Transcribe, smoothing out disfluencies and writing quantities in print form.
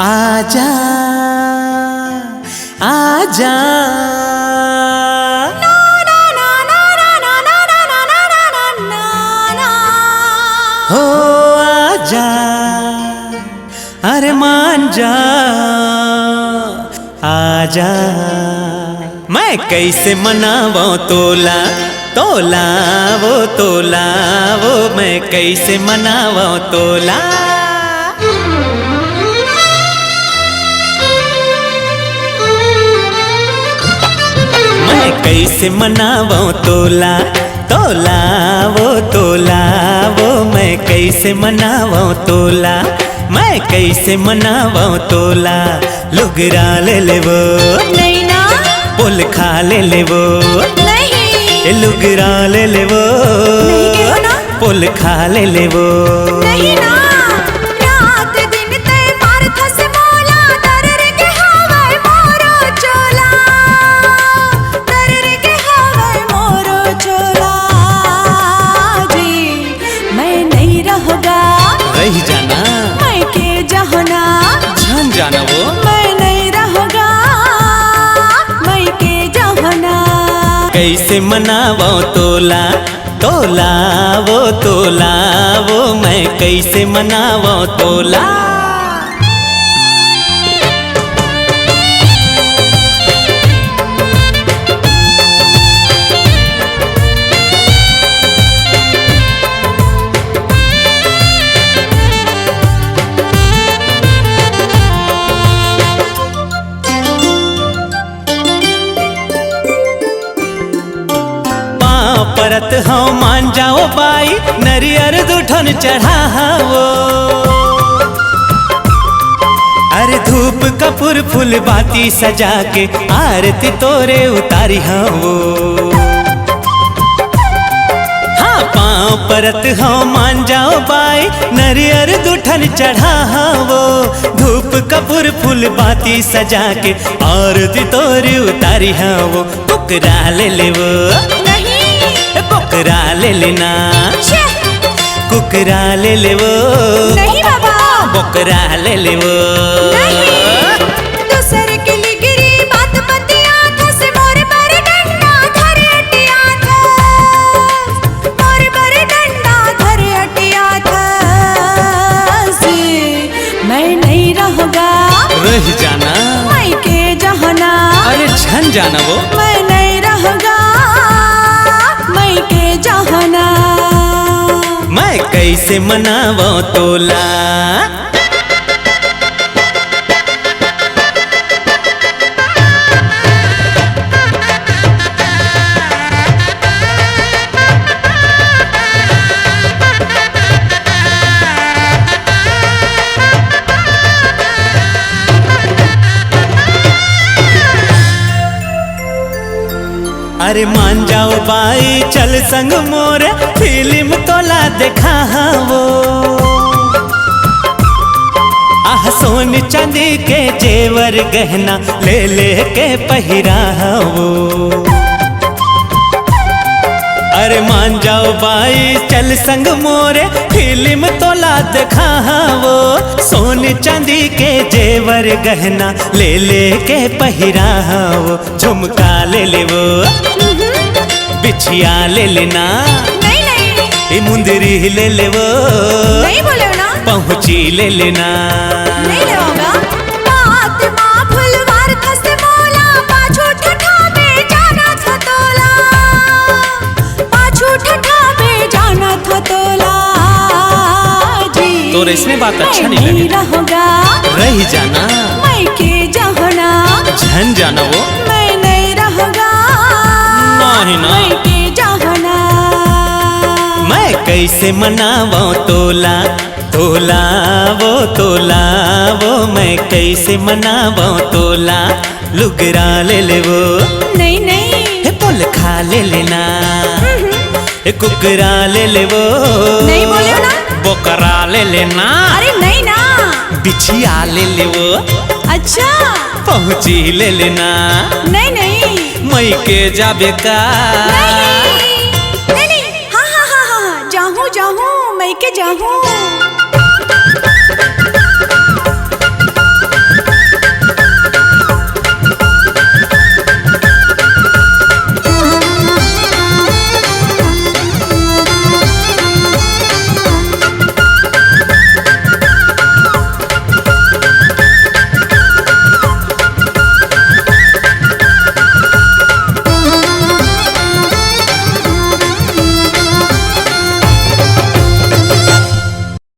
आजा आजा हो आजा, अरे मान जा आजा। मैं कैसे मनावो तोला तोला वो तोला वो, मैं कैसे मनावो तोला। मैं कैसे मनावो तोला तोला वो तोला वो, मैं कैसे मनावो तोला। मैं कैसे मनावो तोला। लुगरा ले वो नहीं ना, पुल खा ले वो नहीं, लुगरा ले वो नहीं क्यों ना, पुल खा ले वो नहीं ना। रात दिन ते मारथ से मोला, दरर के हवाए मोरो चोला, दरर के हवाए मोरो चोला। जी मैं नहीं रहूँगा, रह जाना मैं के जहना, जान जाना वो मैं नहीं रहूँगा, मैं के जहना। कैसे मनावो तोला तोला वो तोला वो, मैं कैसे मनावो तोला। परत हाँ मान जाओ बाई, नरियर दुठन चढ़ावो। अरे धूप कपूर फूल बाती सजा के, आरती तोरे उतारी हाँ वो। हाँ पाँव परत हाँ मान जाओ बाई, नरियर दुठन चढ़ावो। धूप कपूर फूल बाती सजा के, आरती तोरे उतारी हाँ वो। टुकरा ले वो कुकरा ले लेना, कुकरा ले वो नहीं बाबा, बकरा ले वो नहीं। दूसर के लिगिरी बात बतिया था, से मोर पर डंडा धरे अटिया था, मोर पर डंडा धरे अटिया था। मैं नहीं रहूँगा, रह जाना मैं के जहना, अरे छन जाना वो मैं नहीं रहूँगा, मैं के जहना। मैं कैसे मनावो तोला। अरे मान जाओ बाई चल संग मोरे, फिल्म तोला देखा वो। आह सोन चांदी के जेवर गहना, ले ले के पहिरा वो। अरे मान जाओ बाई चल संग मोरे, फिल्म तोला देखा वो। सोन चांदी के जेवर गहना, ले ले के पहिरा वो। झुमका ले वो, बिछिया ले लेना, नहीं नहीं, ये मुंदरी ले वो, नहीं बोले ना, पहुँची ले लेना, नहीं होगा। बात माँ फुलवार खसे मोला, पाछू ठठा में जाना था तोला, पाछू ठठा में जाना था तोला। जी तो इसमें बात अच्छा नहीं लगी, रहूँगा, रह जाना, मैं के जहना, झन जाना वो मैं नहीं रहूँगा, नहीं ना। मैं के जहना। मैं कैसे मनावो तोला तोला वो तोला वो, मैं कैसे मनावो तोला। लुगरा ले वो नहीं नहीं, पुल खा ले लेना, कुकरा ले वो, नहीं बोले ना, बकरा ले लेना, अरे नहीं ना, बिछिया ले वो, अच्छा पहुँची ले लेना। नहीं नहीं, मई के जाबे का, नहीं नहीं नहीं, हाँ हाँ हाँ हाँ, जाहूँ जाहूँ मैं के जाहूँ।